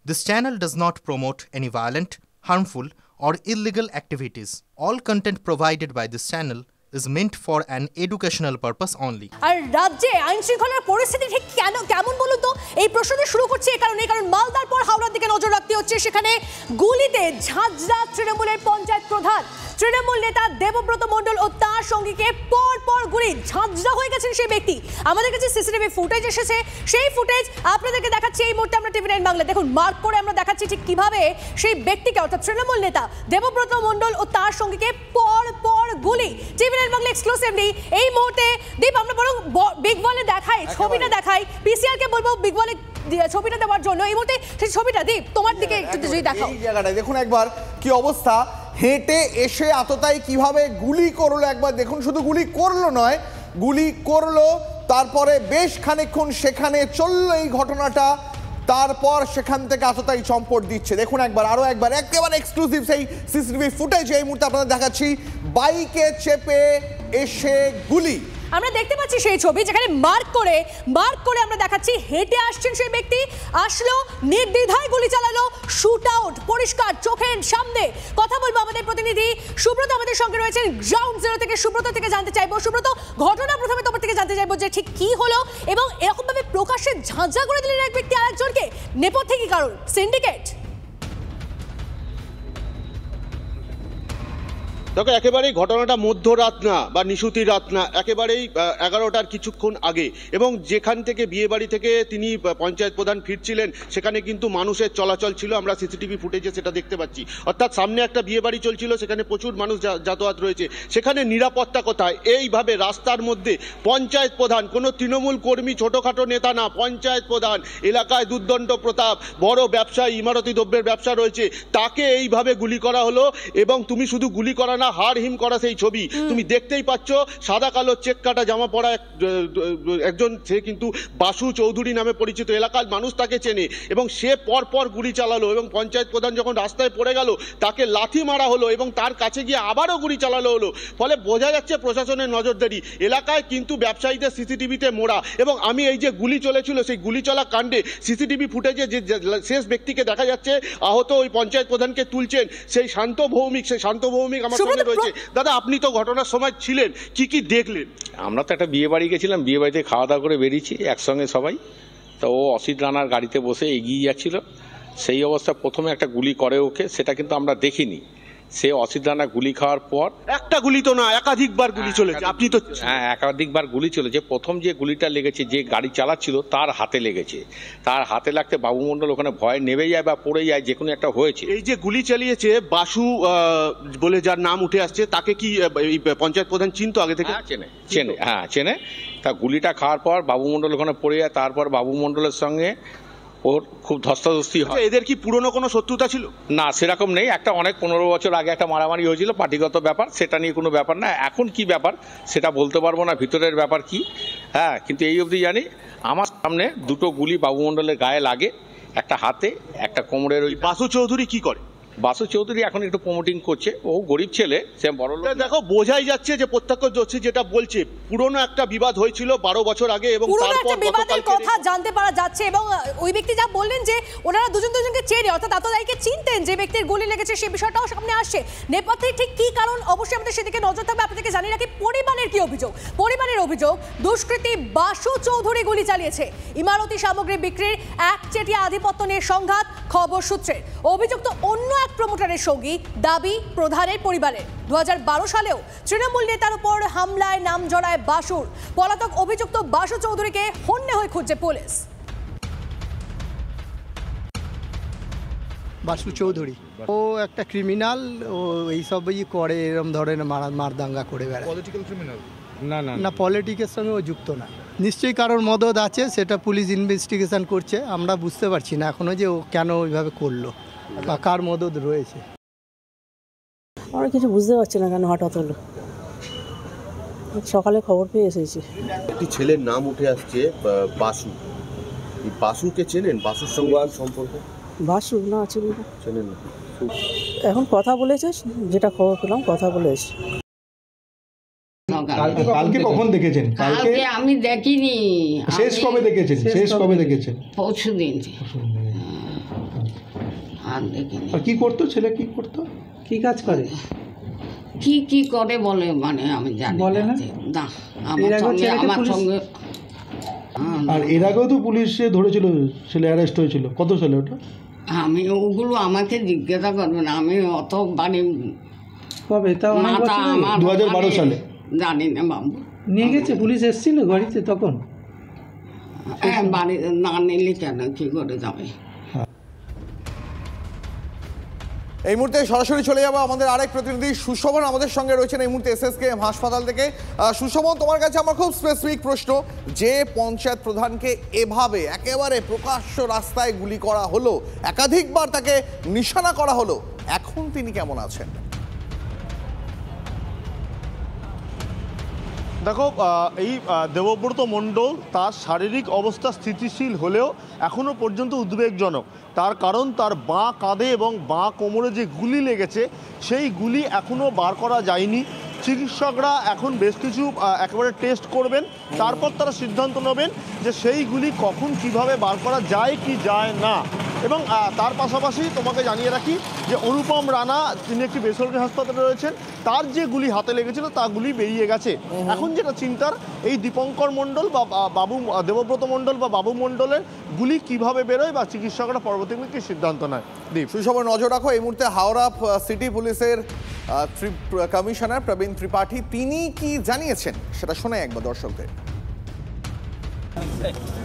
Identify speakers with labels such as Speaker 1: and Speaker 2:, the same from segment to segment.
Speaker 1: This channel does not promote any violent, harmful, or illegal activities. All content provided by this channel is meant for an educational purpose only.
Speaker 2: আর রাজ্যে আইন শৃঙ্খলার পরিস্থিতি ঠিক কেমন বলুন তো? এই প্রশ্নটি শুরু করছে কারণ মালদার পর হাওড়ার দিকে নজর রাখতে হচ্ছে। সেখানে গুলিতে ঝাঁঝরা তৃণমূলের পঞ্চায়েত প্রধান, তৃণমূল নেতা দেবব্রত মণ্ডল ও তার সঙ্গীকে পর গুলি ঝাঁঝরা হয়ে গেছেন সেই ব্যক্তি। আমাদের কাছে সিসিটিভি ফুটেজ এসেছে, সেই ফুটেজ আপনাদেরকে দেখাচ্ছি এই মুহূর্তে আমরা টিভি 9 বাংলা। দেখুন, মার্ক করে আমরা দেখাচ্ছি ঠিক কিভাবে সেই ব্যক্তিকে অর্থাৎ তৃণমূল নেতা দেবব্রত মণ্ডল ও তার সঙ্গীকে পর গুলি। টিভি 9 বাংলা এক্সক্লুসিভলি এই মুহূর্তে দীপ আমরা বরং বিগ ওয়ালে দেখাই, ছবিটা দেখাই। পিসিআর কে বলবো বিগ ওয়ালে ছবিটা দেওয়ার জন্য। এই মুহূর্তে সেই ছবিটা দীপ তোমার দিকে একটু যদি দেখাও।
Speaker 3: এই জায়গাটায় দেখুন একবার কি অবস্থা, হেঁটে এসে আততায়ী কিভাবে গুলি করলো একবার দেখুন। শুধু গুলি করলো নয়, গুলি করলো তারপরে বেশ খানিকক্ষণ সেখানে চললো এই ঘটনাটা, তারপর সেখান থেকে আততায়ী চম্পট দিচ্ছে। দেখুন একবার, আরো একবার একেবারে এক্সক্লুসিভ সেই সিসিটিভি ফুটেজ এই মুহূর্তে আপনাদের দেখাচ্ছি। বাইকে চেপে এসে গুলি
Speaker 2: আমরা দেখতে পাচ্ছি সেই ছবি, যেখানে মার্ক করে আমরা দেখাচ্ছি হেঁটে আসছেন সেই ব্যক্তি, আসলো নির্দ্বিধায় গুলি চালালো, শুট আউট পরিষ্কার চোখের সামনে। কথা বলবো আমাদের প্রতিনিধি সুব্রত আমাদের সঙ্গে রয়েছেন গ্রাউন্ড জিরো থেকে। সুব্রত থেকে জানতে চাইবো, সুব্রত ঘটনা প্রথমে তোমার থেকে জানতে চাইবো যে ঠিক কি হলো এবং এরকম ভাবে প্রকাশ্যে ঝাঁঝা করে দিলেন এক ব্যক্তি আরেকজনকে, নেপথ্যে কি কারণ? সিন্ডিকেট?
Speaker 4: দেখো, একেবারেই ঘটনাটা মধ্যরাত না বা নিশুতি রাত না, একেবারেই 11টার কিছুক্ষণ আগে, এবং যেখান থেকে বিয়ে বাড়ি থেকে তিনি পঞ্চায়েত প্রধান ফিরছিলেন সেখানে কিন্তু মানুষের চলাচল ছিল। আমরা সিসিটিভি ফুটেজে সেটা দেখতে পাচ্ছি। অর্থাৎ সামনে একটা বিয়ে বাড়ি চলছিল, সেখানে প্রচুর মানুষ যাতায়াত রয়েছে। সেখানে নিরাপত্তা কোথায়? এইভাবে রাস্তার মধ্যে পঞ্চায়েত প্রধান, কোনো তৃণমূল কর্মী, ছোটখাটো নেতা না, পঞ্চায়েত প্রধান, এলাকায় দুর্দণ্ড প্রতাপ, বড় ব্যবসায়ী, ইমারতি দ্রব্যের ব্যবসা রয়েছে, তাকে এইভাবে গুলি করা হলো। এবং তুমি শুধু গুলি করা না, হাড় হিম করা সেই ছবি তুমি দেখতেই পাচ্ছ। সাদা কালো চেক কাটা জামা পরা একজন, সে কিন্তু বাসু চৌধুরী নামে পরিচিত, এলাকার মানুষ তাকে চেনে, এবং সে পর গুলি চালালো। এবং পঞ্চায়েত প্রধান যখন রাস্তায় পড়ে গেল তাকে লাথি মারা হলো এবং তার কাছে গিয়ে আবারও গুলি চালানো হলো। ফলে বোঝা যাচ্ছে প্রশাসনের নজরদারি। এলাকায় কিন্তু ব্যবসায়ীদের সিসিটিভিতে মোড়া। এবং আমি এই যে গুলি চলেছিল সেই গুলি চলা কাণ্ডে সিসিটিভি ফুটেজে যে শেষ ব্যক্তিকে দেখা যাচ্ছে আহত, ওই পঞ্চায়েত প্রধানকে তুলছেন সেই শান্ত ভৌমিক আমার সঙ্গে রয়েছে। দাদা, আপনি তো ঘটনার সময় ছিলেন, কি দেখলেন?
Speaker 5: আমরা তো একটা বিয়ে বাড়ি গেছিলাম, বিয়ে বাড়িতে খাওয়া দাওয়া করে বেরিয়েছি একসঙ্গে সবাই। তো ও অসিত রানার গাড়িতে বসে এগিয়ে যাচ্ছিল, সেই অবস্থা প্রথমে একটা গুলি করে ওকে, সেটা কিন্তু আমরা দেখিনি। সে অসিত রানা গুলি খাওয়ার পর,
Speaker 4: একটা গুলি তো না, একাধিকবার গুলি চলেছে। আপনি তো?
Speaker 5: হ্যাঁ, একাধিকবার গুলি চলেছে। প্রথম যে গুলিটা লেগেছে, যে গাড়ি চালাচ্ছিল তার হাতে লেগেছে। তার হাতে লাগতে বাবু মণ্ডল ওখানে ভয় নেমে যায় বা পড়ে যায়, যে কোনো একটা হয়েছে।
Speaker 4: এই যে গুলি চালিয়েছে বাসু বলে যার নাম উঠে আসছে, তাকে কি এই পঞ্চায়েত প্রধান চিনতো আগে থেকে? চেনে। তা গুলিটা খাওয়ার পর বাবু মণ্ডল ওখানে পড়ে যায়। তারপর বাবু মণ্ডলের সঙ্গে ওর খুব ধস্তাধস্তি হয়। এদের কি পুরনো কোনো শত্রুতা ছিল?
Speaker 5: না, সেরকম নেই। একটা অনেক 15 বছর আগে একটা মারামারি হয়েছিল, পার্টিগত ব্যাপার, সেটা নিয়ে কোনো ব্যাপার না। এখন কি ব্যাপার সেটা বলতে পারবো না, ভিতরের ব্যাপার কি। হ্যাঁ, কিন্তু এই অবধি জানি আমার সামনে দুটো গুলি বাবু মণ্ডলের গায়ে লাগে, একটা হাতে, একটা কোমরের। ওই
Speaker 4: বাসু চৌধুরী কি করে?
Speaker 5: বাসু চৌধুরী এখন একটু প্রমোটিং করছে, ও গরিব ছেলে, সে বড় লোক।
Speaker 4: দেখো, বোঝাই যাচ্ছে যে প্রত্যক্ষদর্শী যেটা বলছে, পুরনো একটা বিবাদ হয়েছিল 12 বছর আগে, এবং
Speaker 2: তারপর বিবাদের কথা জানতে পারা যাচ্ছে। এবং ওই ব্যক্তি যা বললেন যে ওনারা দুজনকে চেনে, অর্থাৎ আততায়ীকে চিনতেন, যে ব্যক্তির গুলি লেগেছে সেই বিষয়টাও সামনে আসছে। নেপথ্যে ঠিক কি কারণ, অবশ্যই আমাদের সেদিকে নজর থাকবে। আপনাদেরকে জানিয়ে রাখি পরিবারের কি অভিযোগ। পরিবারের অভিযোগ, দুষ্কৃতী বাসু চৌধুরী গুলি চালিয়েছে। ইমারতি সামগ্রী বিক্রির একচেটিয়া আধিপত্য নিয়ে সংঘাত, খবর সূত্রে। অভিযুক্ত অন্য এক প্রমোটারের সঙ্গী, দাবি প্রধানের পরিবারের। 2012 সালেও তৃণমূল নেতার উপর হামলায় নাম জড়ায় বাসুর। পলাতক অভিযুক্ত বাসু চৌধুরীকে হন্যে হয়ে খুঁজছে পুলিশ।
Speaker 6: বাসু চৌধুরী ও একটা ক্রিমিনাল, ও এইসবই করে, এরকম ধরনের মারদাঙ্গা করে বেড়ায়।
Speaker 7: Political criminal?
Speaker 6: না, পলিটিক্সের সঙ্গে ও যুক্ত না। নিশ্চয়ই কারোর মদত আছে, সেটা পুলিশ ইনভেস্টিগেশন করছে। আমরা বুঝতে পারছি না এখনো যে ও কেন ওইভাবে করলো বা কার মদত রয়েছে।
Speaker 8: আমরা কিছু বুঝতে পারছি না কেন হঠাৎ হলো। সকালে খবর পেয়ে এসেছি।
Speaker 9: একটি ছেলের নাম উঠে আসছে বাসু। এই বাসুকে চেনেন? বাসুর সঙ্গে সম্পর্ক?
Speaker 8: বাসু না,
Speaker 9: চেনেন না?
Speaker 8: এখন কথা বলেছে, যেটা খবর পেলাম কথা বলেছে।
Speaker 7: কালকে কখন দেখেছেন?
Speaker 10: কালকে আমি দেখিনি।
Speaker 7: শেষ কবে দেখেছেন? পরশুদিন। আর দেখিনি।
Speaker 10: আর কি করতো ছেলে, কি করতো, কি কাজ করে?
Speaker 7: কি করে বলে মানে আমি জানি
Speaker 10: বলে না?
Speaker 7: না, আমার সঙ্গে
Speaker 10: আর এর আগেও তো পুলিশে ধরেছিল, ছেলে অ্যারেস্ট হয়েছিল। কত সালে ওটা?
Speaker 7: আমি ওগুলো আমাকে জিজ্ঞাসা করবে না, আমি অত বাড়ি
Speaker 10: কবে? তাও 2012 সালে।
Speaker 7: জানি না বাবু।
Speaker 10: নিয়ে গেছে পুলিশ, এসেছিল গাড়িতে তখন?
Speaker 7: হ্যাঁ, বাড়ি না নিলে কেন, কি করে যাবে?
Speaker 3: এই মুহূর্তে সরাসরি চলে যাবো আমাদের আরেক প্রতিনিধি সুশোভন আমাদের সঙ্গে রয়েছেন এই মুহূর্তে SSKM হাসপাতাল থেকে। সুশোভন, তোমার কাছে আমার খুব স্পেসিফিক প্রশ্ন, যে পঞ্চায়েত প্রধানকে এভাবে একেবারে প্রকাশ্য রাস্তায় গুলি করা হলো, একাধিকবার তাকে নিশানা করা হলো, এখন তিনি কেমন আছেন?
Speaker 11: দেখো, এই দেবব্রত মণ্ডল তার শারীরিক অবস্থা স্থিতিশীল হলেও এখনও পর্যন্ত উদ্বেগজনক। তার কারণ তার বাঁ কাঁধে এবং বাঁ কোমরে যে গুলি লেগেছে সেই গুলি এখনও বার করা যায়নি। চিকিৎসকরা এখন বেশ কিছু একেবারে টেস্ট করবেন, তারপর তারা সিদ্ধান্ত নেবেন যে সেই গুলি কখন কিভাবে বার করা যায় কি যায় না। এবং তার পাশাপাশি তোমাকে জানিয়ে রাখি যে অনুপম রানা, তিনি একটি বেসরকারি হাসপাতালে রয়েছেন, তার যে গুলি হাতে লেগেছিল তা গুলি বেরিয়ে গেছে। এখন যেটা চিন্তার, এই দীপঙ্কর মণ্ডল বা দেবব্রত মণ্ডল বা বাবু মণ্ডলের গুলি কিভাবে বেরোয় বা চিকিৎসকরা পরবর্তীতে কি সিদ্ধান্ত নেয়। দীপ,
Speaker 3: সুশোভন, নজর রাখো। এই মুহূর্তে হাওড়া সিটি পুলিশের কমিশনার প্রবীণ ত্রিপাঠী, তিনি কি জানিয়েছেন সেটা শোনাই একবার দর্শকদের।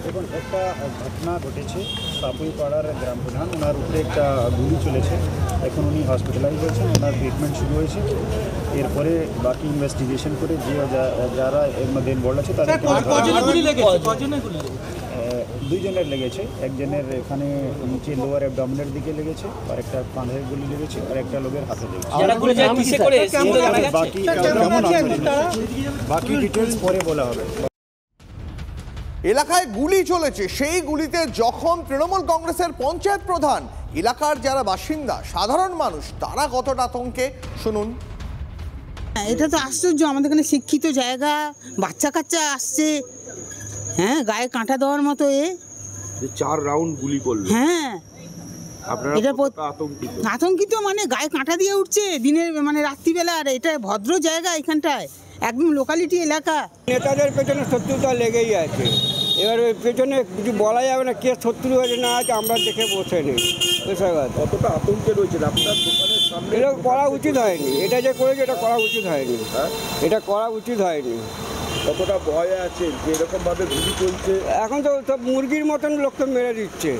Speaker 12: দেখুন, একটা ঘটনা ঘটেছে সাপুইপাড়ার গ্রাম প্রধান, ওনার উপরে একটা গুলি চলেছে। এখন উনি হসপিটালাইজ হয়েছেন, ওনার ট্রিটমেন্ট শুরু হয়েছে। এরপরে বাকি ইনভেস্টিগেশন করে যে যারা এর মধ্যে ইনভলভ আছে তাদের দুইজনের লেগেছে। একজনের এখানে নিচে লোয়ার অ্যাবডোমেনের দিকে লেগেছে, আর একটা কাঁধের গুলি লেগেছে, আর একটা লোকের হাতে লেগেছে। বাকি ডিটেলস পরে বলা হবে।
Speaker 3: এলাকায় গুলি চলেছে, সেই গুলিতে যখন তৃণমূল কংগ্রেসের পঞ্চায়েত প্রধান, এলাকার যারা বাসিন্দা সাধারণ মানুষ তারা কতটা আতঙ্কে, শুনুন।
Speaker 13: এটা তো আশ্চর্য, আমাদের এখানে শিক্ষিত জায়গা, বাচ্চা কাচ্চা আসছে, হ্যাঁ, গায়ে কাঁটা দেওয়ার মতো।
Speaker 9: 4 রাউন্ড গুলি করলো।
Speaker 13: হ্যাঁ,
Speaker 9: আপনারা
Speaker 13: আতঙ্কিত মানে গায়ে কাঁটা দিয়ে উঠছে দিনের মানে রাত্রিবেলা। আর এটা ভদ্র জায়গা, এখানটায় একদম লোকালিটি এলাকা।
Speaker 14: নেতাদের পেছনে শত্রুতা লেগেই আছে, এবার ওই পেছনে কিছু বলা যাবে না, কে শত্রু হয়েছে না আছে আমরা দেখে বসে নেই।
Speaker 9: কতটা আতঙ্কে রয়েছে আপনার দোকানের সামনে?
Speaker 14: এটা করা উচিত হয়নি, এটা যে করেছে এটা করা উচিত হয়নি, এটা করা উচিত হয়নি।
Speaker 9: কতটা ভয় আছে যে এরকম ভাবে গুলি চলছে?
Speaker 14: এখন তো সব মুরগির মতন লোককে মেরে দিচ্ছে।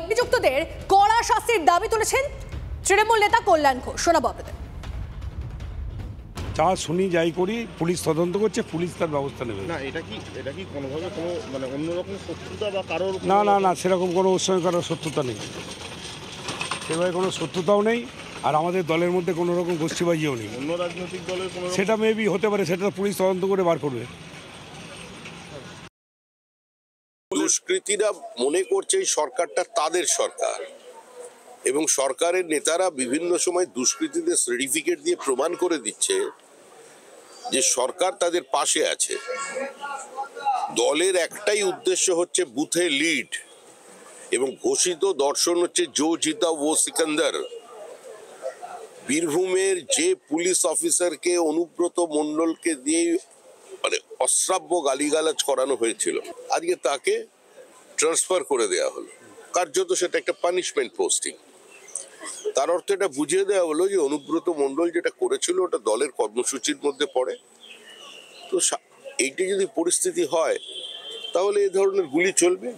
Speaker 2: অভিযুক্তদের কড়া শাস্তির দাবি তুলেছেন তৃণমূল নেতা কল্যাণ ঘোষ। শোনাবো আপনাদের।
Speaker 15: যা শুনি যাই করি, পুলিশ তদন্ত করছে, পুলিশ তার ব্যবস্থা নেবে।
Speaker 11: না, এটা কি কোনোভাবে কোনো মানে অন্যরকম শত্রুতা বা কারোর?
Speaker 15: না, সেরকম কোনো ওর সঙ্গে কারোর শত্রুতা নেই, সেভাবে কোনো শত্রুতাও নেই। আর আমাদের দলের মধ্যে কোনো রকম গোষ্ঠীবাজিও নেই।
Speaker 11: অন্য রাজনৈতিক দলের কোনো?
Speaker 15: সেটা মেবি হতে পারে, সেটা পুলিশ তদন্ত করে বার করবে।
Speaker 9: দুষ্কৃতীরা মনে করছে এই সরকারটা তাদের সরকার, এবং সরকারের নেতারা বিভিন্ন সময় দুষ্কৃতীদের সার্টিফিকেট দিয়ে প্রমাণ করে দিচ্ছে যে সরকার তাদের পাশে আছে। দলের একটাই উদ্দেশ্য হচ্ছে বুথে লিড, এবং ঘোষিত দর্শন হচ্ছে জো জিতা ও সিকান্দার। বীরভূমের যে পুলিশ অফিসারকে অনুব্রত মণ্ডলকে দিয়ে মানে অশ্রাব্য গালিগালাজ করানো হয়েছিল, আজকে তাকে ট্রান্সফার করে দেওয়া হলো। কার্যত সেটা একটা পানিশমেন্ট পোস্টিং। তার অর্থ এটা বুঝিয়ে দেওয়া হলো যে অনুব্রত মণ্ডল যেটা করেছিল ওটা দলের কর্মসূচির মধ্যে পড়ে। তো এইটা যদি পরিস্থিতি হয় তাহলে এই ধরনের গুলি চলবে।